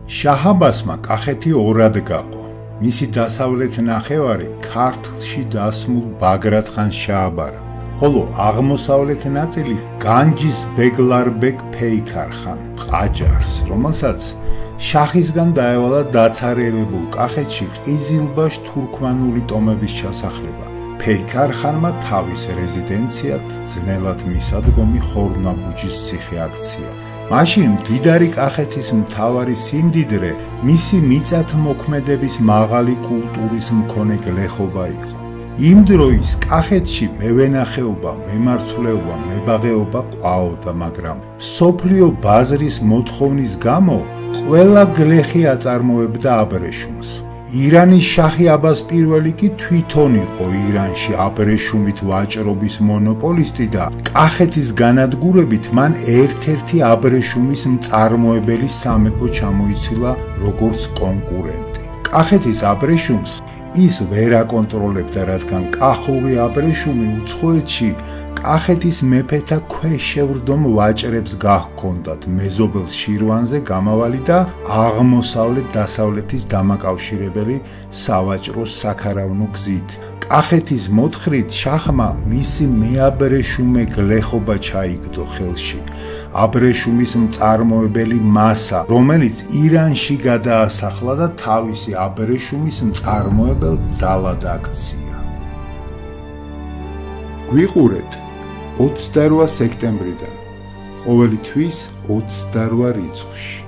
შაჰ-აბასმა კახეთი ორად გაყო. მისი დასავლეთ ნახევარი ქართლში დასმულ ბაგრატ-ხანს შეაბარა, ხოლო აღმოსავლეთ ნაწილი განჯის ბეგლარბეგ ფეიქარ-ხან ყაჯარს, რომელსაც შაჰისგან დაევალა დაცარიელებულ კახეთში ყიზილბაშ თურქმანული ტომების ჩასახლება. ფეიქარ-ხანმა თავის რეზიდენციად ძნელად მისადგომი ხორნაბუჯის ციხე აქცია. მაშინ მდიდარი კახეთის მთავარი სიმდიდრე მისი მიწათმოქმედების მაღალი კულტურის მქონე გლეხობა იყო. იმ დროის კახეთში მევენახეობა, მემარცვლეობა, მებაღეობა ყვაოდა, მაგრამ სოფლიო ბაზრის მოთხოვნის გამო ყველა გლეხი აწარმოებდა აბრეშუმს. ირანის შაჰი აბას პირველი კი თვითონ იყო ირანში აბრეშუმით ვაჭრობის მონოპოლისტი და კახეთის განადგურებით მან ერთ-ერთი აბრეშუმის მწარმოებელი სამეფო ჩამოიცილა როგორც კონკურენტი. კახეთის აბრეშუმს ის ვერ აკონტროლებდა, რადგან კახური აბრეშუმი უცხოეთში კახეთის მეფეთა ქვეშევრდომ ვაჭრებს გაჰქონდათ მეზობელ შირვანზე გამავალი და აღმოსავლეთ-დასავლეთის დამაკავშირებელი სავაჭრო საქარავნო გზით. კახეთის მოთხრით შაჰმა მისი მეაბრეშუმე გლეხობა ჩაიგდო ხელში. აბრეშუმის მწარმოებელი მასა, რომელიც ირანში გადაასახლა და თავისი აბრეშუმის მწარმოებელ ძალად აქცია. გვიყურეთ 28 სექტემბრიდან ყოველი თვის 28 რიცხვში.